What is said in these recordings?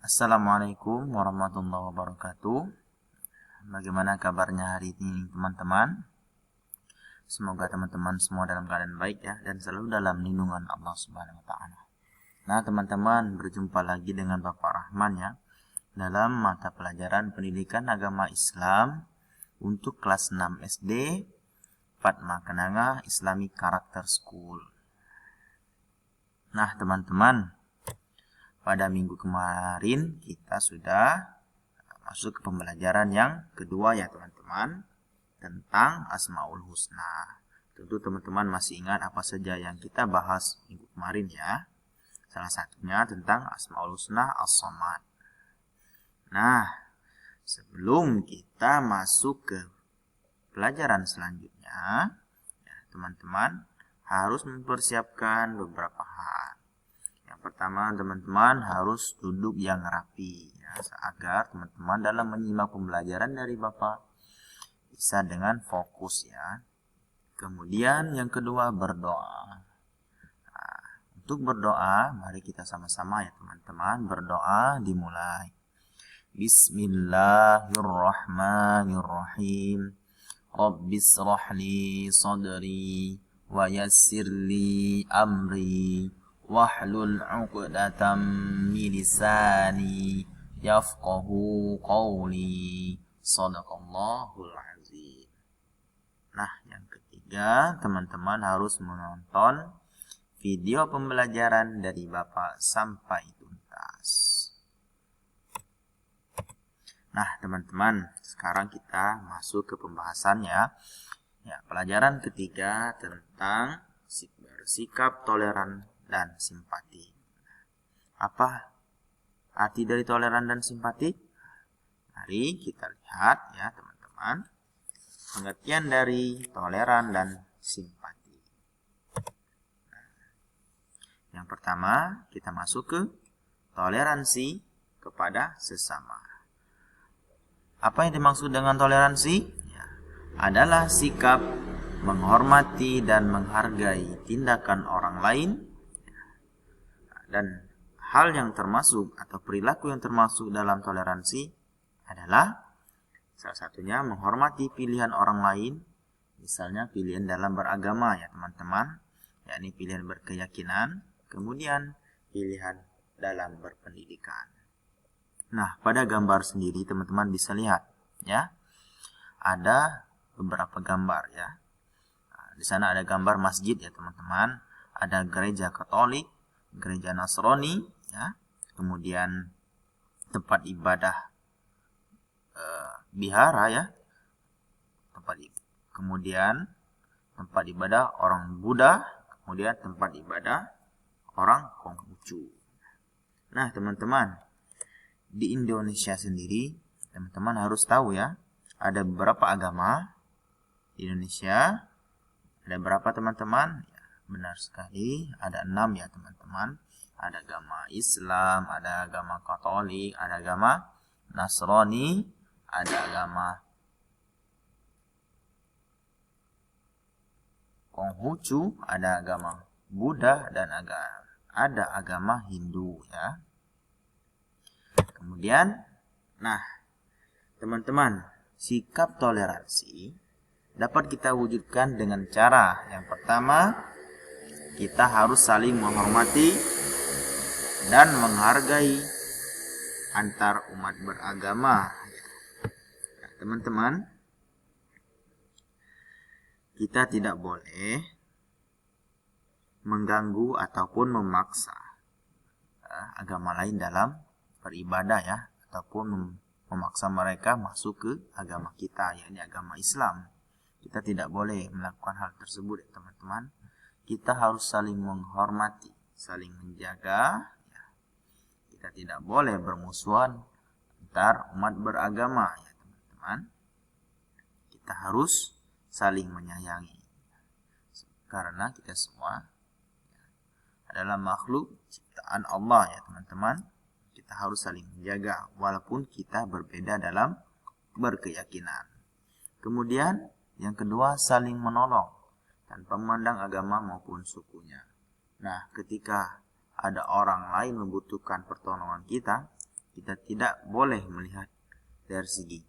Assalamualaikum warahmatullahi wabarakatuh. Bagaimana kabarnya hari ini teman-teman? Semoga teman-teman semua dalam keadaan baik ya, dan selalu dalam lindungan Allah Subhanahu wa taala. Nah, teman-teman, berjumpa lagi dengan Bapak Rahman ya dalam mata pelajaran Pendidikan Agama Islam untuk kelas 6 SD Fatma Kenanga Islamic Character School. Nah, teman-teman, pada minggu kemarin kita sudah masuk ke pembelajaran yang kedua ya teman-teman, tentang Asmaul Husna. Tentu teman-teman masih ingat apa saja yang kita bahas minggu kemarin ya. Salah satunya tentang Asmaul Husna As-Samad. Nah, sebelum kita masuk ke pelajaran selanjutnya, ya, teman-teman harus mempersiapkan beberapa hal. Yang pertama, teman-teman harus duduk yang rapi ya, agar teman-teman dalam menyimak pembelajaran dari Bapak bisa dengan fokus ya. Kemudian yang kedua, berdoa. Nah, untuk berdoa, mari kita sama-sama ya teman-teman, berdoa dimulai. Bismillahirrahmanirrahim. Rabbishrah li sadri wa yassir li amri wahlul 'uqdatam min lisani yafqahu qawli. Shadaqallahul azim. Nah, yang ketiga, teman-teman harus menonton video pembelajaran dari Bapak sampai tuntas. Nah, teman-teman, sekarang kita masuk ke pembahasannya. Ya, pelajaran ketiga tentang bersikap toleran dan simpati. Apa arti dari toleran dan simpati? Mari kita lihat ya teman-teman, pengertian dari toleran dan simpati. Yang pertama, kita masuk ke toleransi kepada sesama. Apa yang dimaksud dengan toleransi? Ya, adalah sikap menghormati dan menghargai tindakan orang lain, dan hal yang termasuk atau perilaku yang termasuk dalam toleransi adalah salah satunya menghormati pilihan orang lain, misalnya pilihan dalam beragama ya teman-teman, yakni pilihan berkeyakinan, kemudian pilihan dalam berpendidikan. Nah, pada gambar sendiri teman-teman bisa lihat ya, ada beberapa gambar ya. Nah, di sana ada gambar masjid ya teman-teman, ada gereja Katolik, gereja Nasrani ya, kemudian tempat ibadah bihara ya, kemudian tempat ibadah orang Buddha, kemudian tempat ibadah orang Konghucu. Nah, teman-teman, di Indonesia sendiri teman-teman harus tahu ya, ada beberapa agama di Indonesia. Ada berapa teman-teman? Ya, benar sekali, ada 6 ya teman-teman. Ada agama Islam, ada agama Katolik, ada agama Nasrani, ada agama Konghucu, ada agama Buddha, dan ada agama Hindu ya. Kemudian, nah teman-teman, sikap toleransi dapat kita wujudkan dengan cara yang pertama, kita harus saling menghormati dan menghargai antar umat beragama. Nah, teman-teman, kita tidak boleh mengganggu ataupun memaksa agama lain dalam beribadah ya, ataupun memaksa mereka masuk ke agama kita, yakni agama Islam. Kita tidak boleh melakukan hal tersebut ya teman-teman. Kita harus saling menghormati, saling menjaga ya. Kita tidak boleh bermusuhan antar umat beragama ya teman-teman. Kita harus saling menyayangi, karena kita semua adalah makhluk ciptaan Allah ya teman-teman. Kita harus saling menjaga walaupun kita berbeda dalam berkeyakinan. Kemudian yang kedua, saling menolong tanpa memandang agama maupun sukunya. Nah, ketika ada orang lain membutuhkan pertolongan kita, kita tidak boleh melihat dari segi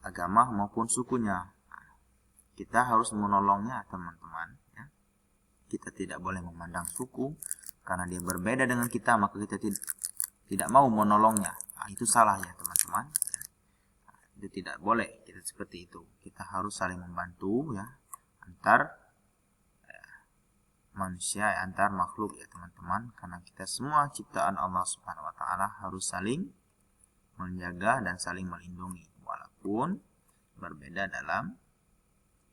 agama maupun sukunya. Kita harus menolongnya, teman-teman. Ya. Kita tidak boleh memandang suku karena dia berbeda dengan kita, maka kita tidak mau menolongnya. Nah, itu salah ya, teman-teman. Itu tidak boleh kita seperti itu. Kita harus saling membantu ya antar manusia, antar makhluk ya, teman-teman. Karena kita semua ciptaan Allah Subhanahu wa taala harus saling menjaga dan saling melindungi walaupun berbeda dalam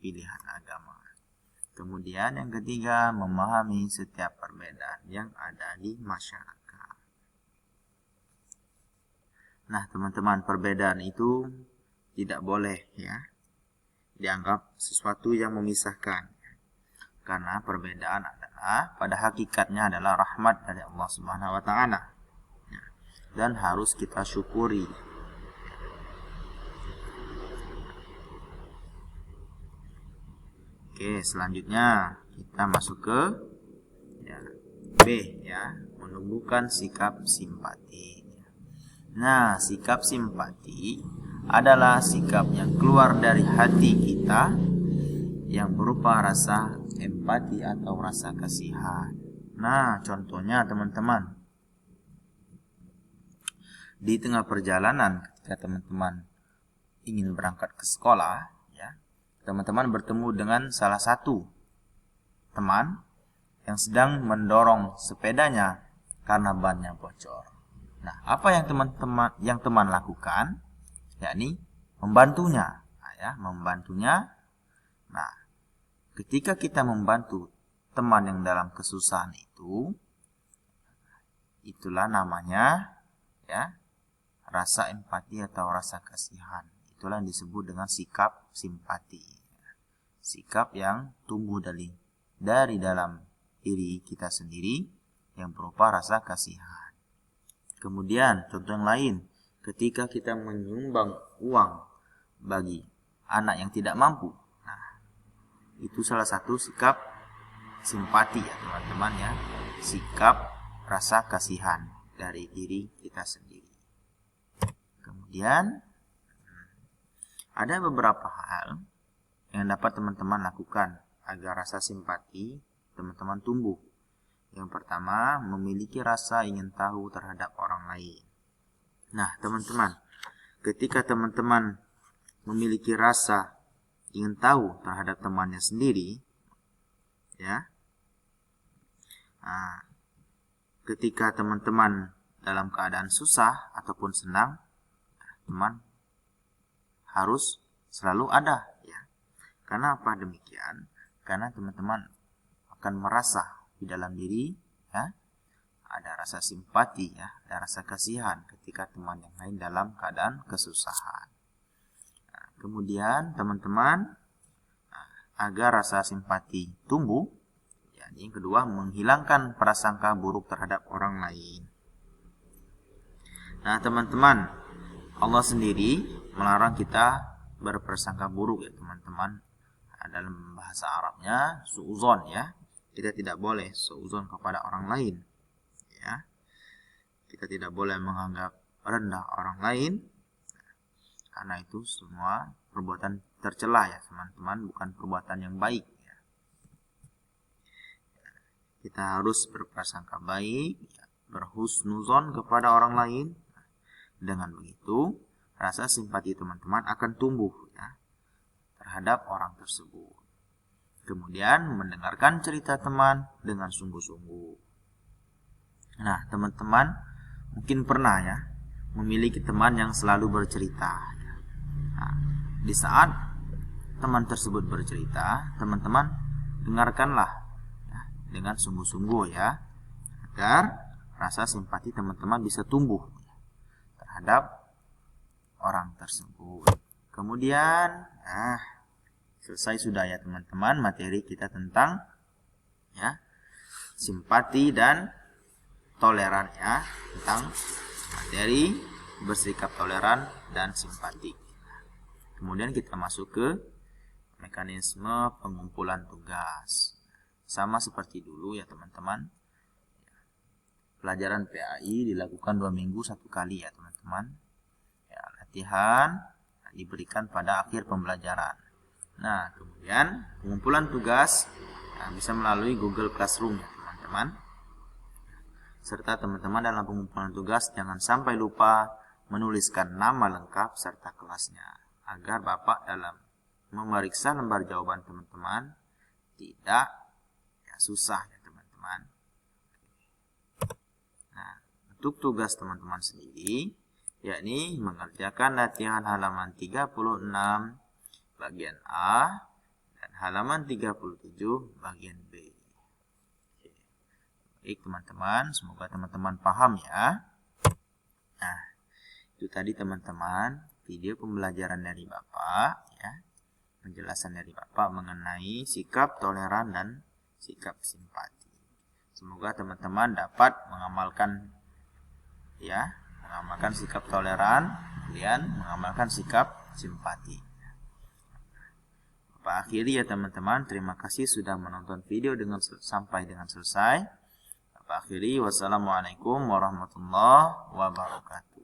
pilihan agama. Kemudian yang ketiga, memahami setiap perbedaan yang ada di masyarakat. Nah, teman-teman, perbedaan itu tidak boleh ya dianggap sesuatu yang memisahkan. Karena perbedaan adalah pada hakikatnya adalah rahmat dari Allah Subhanahu wa taala. Dan harus kita syukuri. Oke, selanjutnya kita masuk ke B ya, menumbuhkan sikap simpati. Nah, sikap simpati adalah sikap yang keluar dari hati kita yang berupa rasa empati atau rasa kasihan. Nah, contohnya teman-teman, di tengah perjalanan ketika teman-teman ingin berangkat ke sekolah, teman-teman bertemu dengan salah satu teman yang sedang mendorong sepedanya karena bannya bocor. Nah, apa yang teman lakukan? Yakni membantunya, membantunya. Nah, ketika kita membantu teman yang dalam kesusahan itu, itulah namanya rasa empati atau rasa kasihan. Itulah yang disebut dengan sikap simpati. Sikap yang tumbuh dari dalam diri kita sendiri yang berupa rasa kasihan. Kemudian contoh yang lain, ketika kita menyumbang uang bagi anak yang tidak mampu. Nah, itu salah satu sikap simpati ya, teman-teman ya. Sikap rasa kasihan dari diri kita sendiri. Kemudian ada beberapa hal yang dapat teman-teman lakukan agar rasa simpati teman-teman tumbuh. Yang pertama, memiliki rasa ingin tahu terhadap orang lain. Nah, teman-teman, ketika teman-teman memiliki rasa ingin tahu terhadap temannya sendiri, ketika teman-teman dalam keadaan susah ataupun senang, teman harus selalu ada ya. Karena apa demikian? Karena teman-teman akan merasa di dalam diri ada rasa simpati ada rasa kasihan ketika teman yang lain dalam keadaan kesusahan. Nah, kemudian teman-teman agar rasa simpati tumbuh, yang kedua menghilangkan prasangka buruk terhadap orang lain. Nah, teman-teman, Allah sendiri melarang kita berprasangka buruk ya, teman-teman. Dalam bahasa Arabnya suuzon ya. Kita tidak boleh suuzon kepada orang lain. Ya. Kita tidak boleh menganggap rendah orang lain. Karena itu semua perbuatan tercela ya, teman-teman, bukan perbuatan yang baik ya. Kita harus berprasangka baik, berhusnuzon kepada orang lain. Dengan begitu, rasa simpati teman-teman akan tumbuh ya, terhadap orang tersebut. Kemudian mendengarkan cerita teman dengan sungguh-sungguh. Nah, teman-teman mungkin pernah ya memiliki teman yang selalu bercerita. Nah, di saat teman tersebut bercerita, teman-teman dengarkanlah dengan sungguh-sungguh ya, agar rasa simpati teman-teman bisa tumbuh terhadap orang tersebut. Kemudian selesai sudah ya teman-teman materi kita tentang simpati dan toleran ya, tentang materi bersikap toleran dan simpati. Kemudian kita masuk ke mekanisme pengumpulan tugas. Sama seperti dulu ya teman-teman. pelajaran PAI dilakukan 2 minggu 1 kali ya teman-teman. Ya, latihan diberikan pada akhir pembelajaran. Nah, kemudian pengumpulan tugas bisa melalui Google Classroom ya teman-teman. Serta teman-teman dalam pengumpulan tugas jangan sampai lupa menuliskan nama lengkap serta kelasnya, agar Bapak dalam memeriksa lembar jawaban teman-teman tidak susah ya teman-teman. Nah, untuk tugas teman-teman sendiri, yakni mengerjakan latihan halaman 36 bagian A dan halaman 37 bagian B. Baik teman-teman, semoga teman-teman paham ya. Nah, itu tadi teman-teman video pembelajaran dari Bapak ya. Penjelasan dari Bapak mengenai sikap toleran dan sikap simpati. Semoga teman-teman dapat mengamalkan sikap toleran, kemudian mengamalkan sikap simpati. Bapak akhiri ya teman-teman, terima kasih sudah menonton video sampai dengan selesai. Bapak akhiri, wassalamualaikum warahmatullahi wabarakatuh.